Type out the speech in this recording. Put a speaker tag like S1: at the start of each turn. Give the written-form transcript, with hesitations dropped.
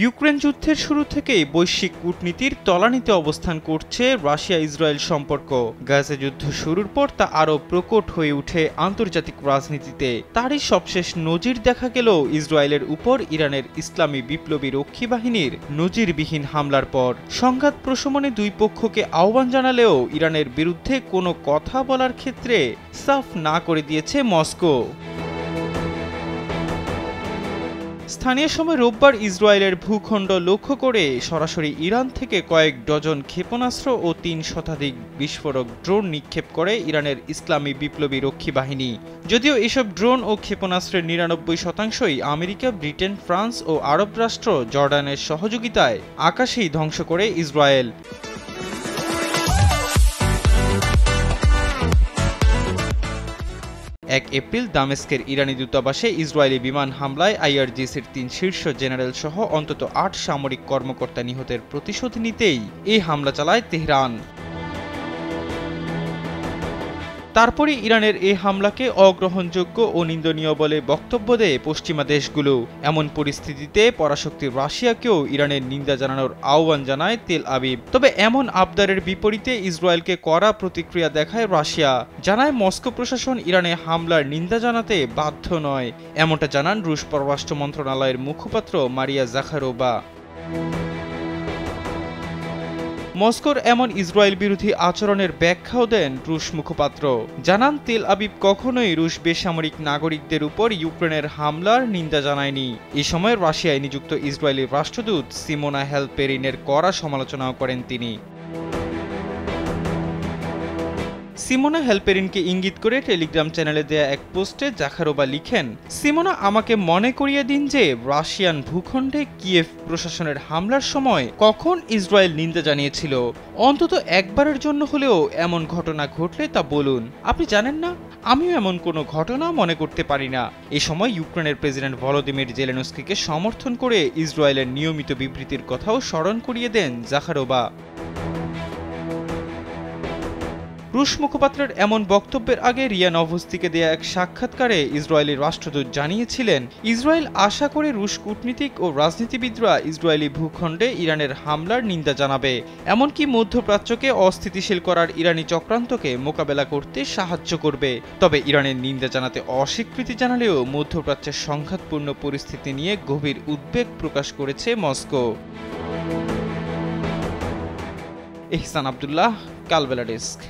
S1: Ukraine যুদ্ধের শুরু থেকেই বৈশ্বিক কূটনীতির তলানিতে অবস্থান করছে রাশিয়া ইসরায়েল সম্পর্ক। গাজা যুদ্ধ শুরুর পর তা আরও প্রকট হয়ে ওঠে আন্তর্জাতিক রাজনীতিতে। তারই সবশেষ নজির দেখা গেল ইসরায়েলের উপর ইরানের ইসলামী বিপ্লবী রক্ষী বাহিনীর নজিরবিহীন হামলার পর। সংঘাত প্রশমনে দুই পক্ষকে আহ্বান জানালেও ইরানের বিরুদ্ধে কোনো কথা বলার ক্ষেত্রে সাফ না করে দিয়েছে মস্কো। স্থানীয় সময় রোববার ইসরায়েলের ভূখণ্ড লক্ষ্য করে সরাসরি ইরান থেকে কয়েক ডজন ক্ষেপণাস্ত্র ও ৩ শতাধিক বিস্ফোরক ড্রোন নিক্ষেপ করে ইরানের ইসলামী বিপ্লবী রক্ষী বাহিনী। যদিও এসব ড্রোন ও ক্ষেপণাস্ত্রের ৯৯% আমেরিকা, ব্রিটেন, ফ্রান্স ও আরব রাষ্ট্র জর্ডানের সহযোগিতায় আকাশেই ধ্বংস করে ইসরায়েল। ১ এপ্রিল দামেস্কের ইরানি দূতাবাসে ইসরায়েলি বিমান হামলায় আইআরজিসির ৩ শীর্ষ জেনারেল সহ অন্তত ৮ সামরিক কর্মকর্তা নিহতের প্রতিশোধ নিতেই এই হামলা চালায় তেহরান। তারপরই ইরানের এই হামলাকে অগ্রহণযোগ্য ও নিন্দনীয় বলে বক্তব্য দেয় পশ্চিমা দেশগুলো। এমন পরিস্থিতিতে পরাশক্তি রাশিয়াকেও ইরানের নিন্দা জানানোর আহ্বান জানায় তেল আবিব। তবে এমন আবদারের বিপরীতে ইসরায়েলকে কড়া প্রতিক্রিয়া দেখায় রাশিয়া। জানায় মস্কো প্রশাসন ইরানে হামলার নিন্দা জানাতে বাধ্য নয়। এমনটা জানান রুশ পররাষ্ট্র মন্ত্রণালয়ের মুখপাত্র মারিয়া জাখারোভা। মস্কোর এমন ইসরায়েল বিরোধী আচরণের ব্যাখ্যাও দেন রুশ মুখপাত্র। জানান তেল আবিব কখনোই রুশ বেসামরিক নাগরিকদের উপর ইউক্রেনের হামলার নিন্দা জানায়নি। এ সময় রাশিয়ায় নিযুক্ত ইসরায়েলি রাষ্ট্রদূত সিমোনা হেলপেরিনের কড়া সমালোচনাও করেন তিনি। সিমোনা হেলপেরিনকে ইঙ্গিত করে টেলিগ্রাম চ্যানেলে দেয়া এক পোস্টে জাখারোভা লিখেন, সিমোনা আমাকে মনে করিয়ে দিন যে রাশিয়ান ভূখণ্ডে কিয়েভ প্রশাসনের হামলার সময় কখন ইসরায়েল নিন্দা জানিয়েছিল। অন্তত একবারের জন্য হলেও এমন ঘটনা ঘটলে তা বলুন। আপনি জানেন না, আমিও এমন কোনো ঘটনা মনে করতে পারি না। এ সময় ইউক্রেনের প্রেসিডেন্ট ভলোদিমির জেলেনস্কিকে সমর্থন করে ইসরায়েলের নিয়মিত বিবৃতির কথাও স্মরণ করিয়ে দেন জাখারোভা। রুশ মুখপাত্রের এমন বক্তব্যের আগে রিয়া নভস্তিকে দেয়া এক সাক্ষাৎকারে ইসরায়েলি রাষ্ট্রদূত জানিয়েছিলেন, ইসরায়েল আশা করে রুশ কূটনীতিক ও রাজনীতিবিদরা ইসরায়েলি ভূখণ্ডে ইরানের হামলার নিন্দা জানাবে, এমনকি মধ্যপ্রাচ্যকে অস্থিতিশীল করার ইরানি চক্রান্তকে মোকাবেলা করতে সাহায্য করবে। তবে ইরানের নিন্দা জানাতে অস্বীকৃতি জানালেও মধ্যপ্রাচ্যের সংঘাতপূর্ণ পরিস্থিতি নিয়ে গভীর উদ্বেগ প্রকাশ করেছে মস্কো। এহসান আব্দুল্লাহ, কালবেলা ডেস্ক।